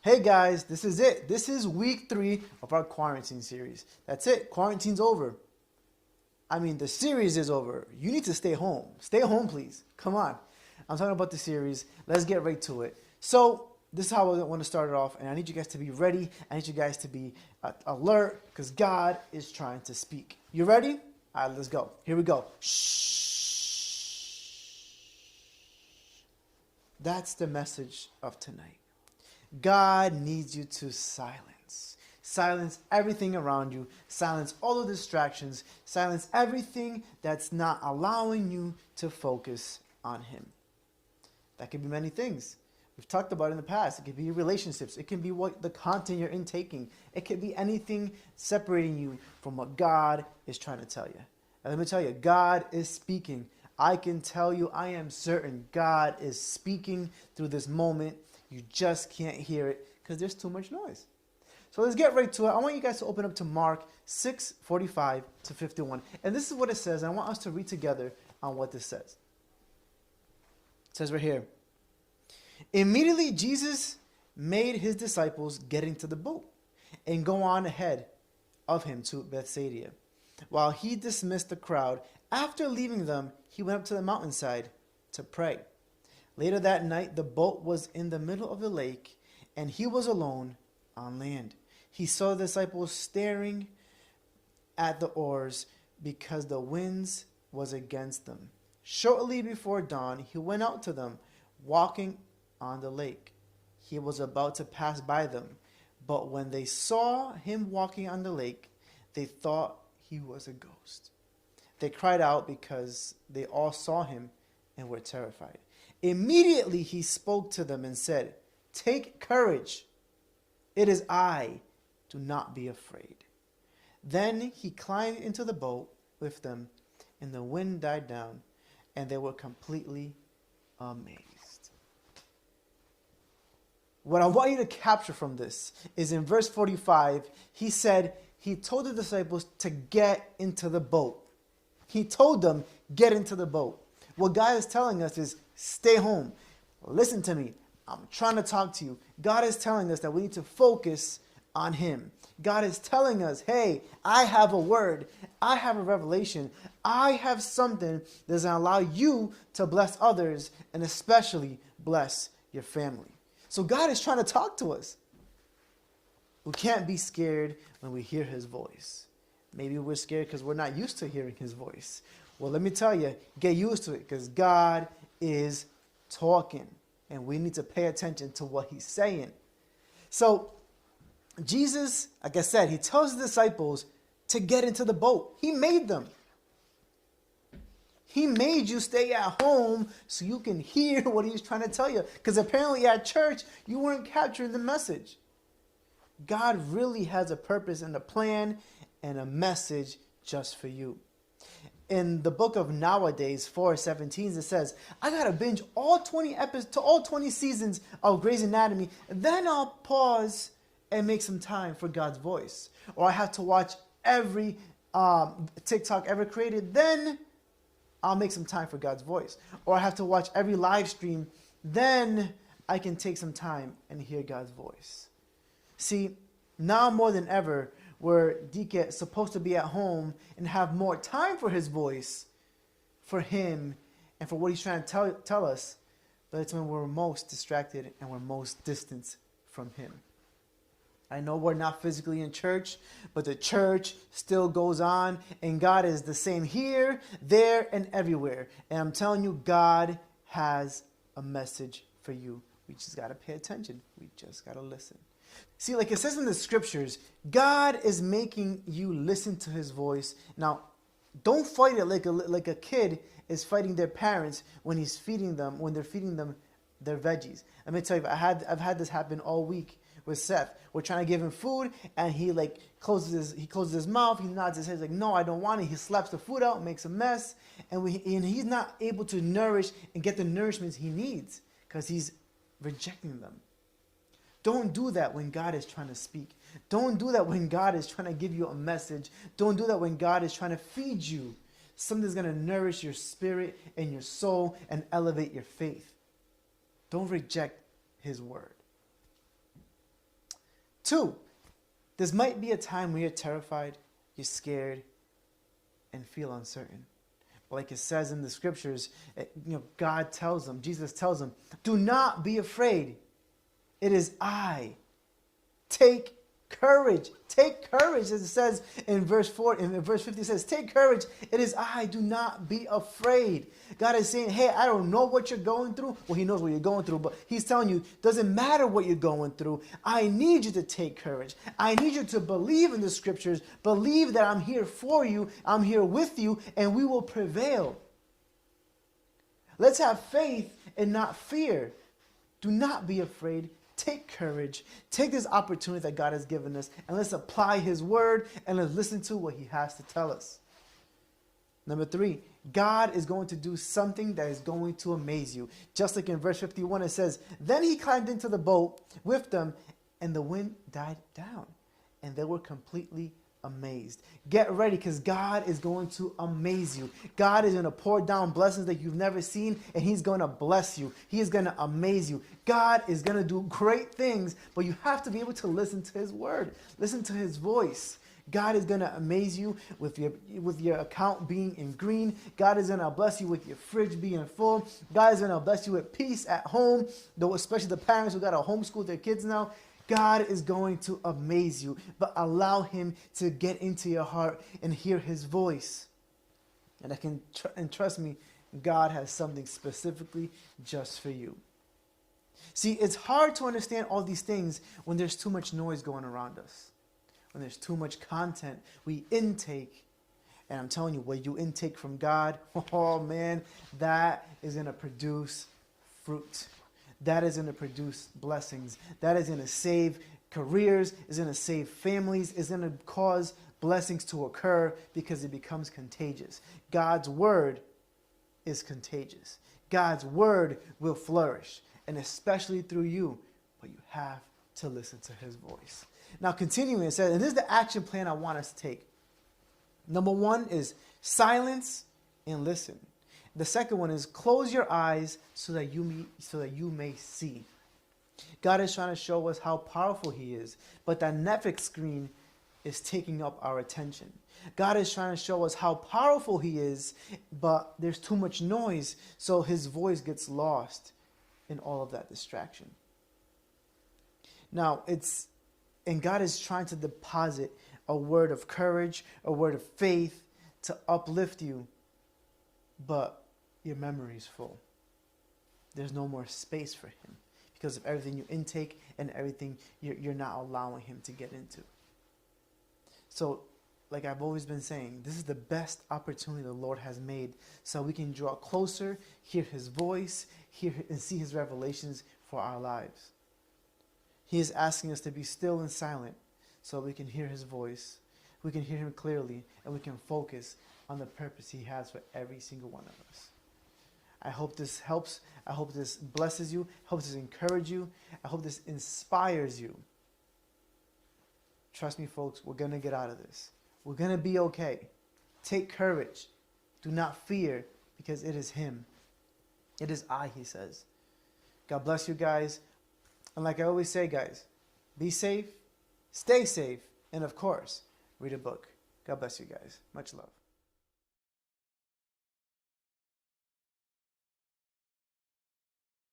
Hey guys, this is it. This is week 3 of our quarantine series. That's it. Quarantine's over. I mean, the series is over. You need to stay home. Stay home, please. Come on. I'm talking about the series. Let's get right to it. So, this is how I want to start it off, and I need you guys to be ready. I need you guys to be alert because God is trying to speak. You ready? All right, let's go. Here we go. Shh. That's the message of tonight. God needs you to silence. Silence everything around you. Silence all the distractions. Silence everything that's not allowing you to focus on Him. That could be many things. We've talked about it in the past. It could be your relationships. It can be what the content you're intaking. It could be anything separating you from what God is trying to tell you. And let me tell you, God is speaking. I can tell you, I am certain God is speaking through this moment. You just can't hear it because there's too much noise. So let's get right to it. I want you guys to open up to Mark 6:45 to 51. And this is what it says. I want us to read together on what this says. It says right here, immediately Jesus made his disciples get into the boat and go on ahead of him to Bethsaida. While he dismissed the crowd, after leaving them, he went up to the mountainside to pray. Later that night, the boat was in the middle of the lake, and he was alone on land. He saw the disciples staring at the oars because the winds was against them. Shortly before dawn, he went out to them, walking on the lake. He was about to pass by them, but when they saw him walking on the lake, they thought he was a ghost. They cried out because they all saw him and were terrified. Immediately he spoke to them and said, "Take courage. It is I. Do not be afraid." Then he climbed into the boat with them, and the wind died down, and they were completely amazed. What I want you to capture from this is in verse 45, he said he told the disciples to get into the boat. He told them, get into the boat. What God is telling us is stay home. Listen to me. I'm trying to talk to you. God is telling us that we need to focus on Him. God is telling us, hey, I have a word. I have a revelation. I have something that's going to allow you to bless others and especially bless your family. So God is trying to talk to us. We can't be scared when we hear His voice. Maybe we're scared because we're not used to hearing His voice. Well, let me tell you, get used to it because God is talking and we need to pay attention to what He's saying. So Jesus, like I said, He tells the disciples to get into the boat. He made them. He made you stay at home so you can hear what He's trying to tell you. Because apparently at church, you weren't capturing the message. God really has a purpose and a plan and a message just for you. In the book of Nowadays 4:17, it says, I gotta binge all 20 episodes to all 20 seasons of Grey's Anatomy, then I'll pause and make some time for God's voice. Or I have to watch every TikTok ever created, then I'll make some time for God's voice. Or I have to watch every live stream, then I can take some time and hear God's voice. See, now more than ever, where DK is supposed to be at home and have more time for His voice, for Him, and for what He's trying to tell us, but it's when we're most distracted and we're most distant from Him. I know we're not physically in church, but the church still goes on, and God is the same here, there, and everywhere. And I'm telling you, God has a message for you. We just got to pay attention. We just got to listen. See, like it says in the scriptures, God is making you listen to His voice. Now, don't fight it like a kid is fighting their parents when they're feeding them their veggies. Let me tell you, I've had this happen all week with Seth. We're trying to give him food, and he closes his mouth. He nods his head, he's like, "No, I don't want it." He slaps the food out, makes a mess, and he's not able to nourish and get the nourishment he needs because he's rejecting them. Don't do that when God is trying to speak. Don't do that when God is trying to give you a message. Don't do that when God is trying to feed you. Something's going to nourish your spirit and your soul and elevate your faith. Don't reject His word. 2, this might be a time where you're terrified, you're scared, and feel uncertain. But like it says in the scriptures, God tells them, Jesus tells them, do not be afraid. It is I. Take courage. Take courage, as it says in verse 50, it says, take courage. It is I. Do not be afraid. God is saying, hey, I don't know what you're going through. Well, he knows what you're going through, but he's telling you, doesn't matter what you're going through. I need you to take courage. I need you to believe in the scriptures. Believe that I'm here for you. I'm here with you, and we will prevail. Let's have faith and not fear. Do not be afraid. Take courage. Take this opportunity that God has given us, and let's apply his word, and let's listen to what he has to tell us. Number 3, God is going to do something that is going to amaze you. Just like in verse 51, it says, then he climbed into the boat with them, and the wind died down, and they were completely amazed. Get ready, because God is going to amaze you. God is going to pour down blessings that you've never seen, and he's going to bless you. He is going to amaze you. God is going to do great things, but you have to be able to listen to his word. Listen to his voice. God is going to amaze you with your account being in green. God is going to bless you with your fridge being full. God is going to bless you with peace at home, though especially the parents who got to homeschool their kids now. God is going to amaze you, but allow him to get into your heart and hear his voice. And trust me, God has something specifically just for you. See, it's hard to understand all these things when there's too much noise going around us, when there's too much content we intake. And I'm telling you, what you intake from God, oh man, that is going to produce fruit. That is going to produce blessings. That is going to save careers, is going to save families, is going to cause blessings to occur because it becomes contagious. God's word is contagious. God's word will flourish, and especially through you, but you have to listen to his voice. Now, continuing, it says, and this is the action plan I want us to take. Number 1 is silence and listen. The second one is close your eyes so that you may see. God is trying to show us how powerful he is, but that Netflix screen is taking up our attention. God is trying to show us how powerful he is, but there's too much noise, so his voice gets lost in all of that distraction. Now, God is trying to deposit a word of courage, a word of faith to uplift you, but your memory is full. There's no more space for him because of everything you intake and everything you're not allowing him to get into. So, like I've always been saying, this is the best opportunity the Lord has made so we can draw closer, hear his voice, hear and see his revelations for our lives. He is asking us to be still and silent so we can hear his voice, we can hear him clearly, and we can focus on the purpose he has for every single one of us. I hope this helps. I hope this blesses you. I hope this encourages you. I hope this inspires you. Trust me, folks, we're going to get out of this. We're going to be okay. Take courage. Do not fear, because it is him. It is I, he says. God bless you guys. And like I always say, guys, be safe, stay safe, and of course, read a book. God bless you guys. Much love.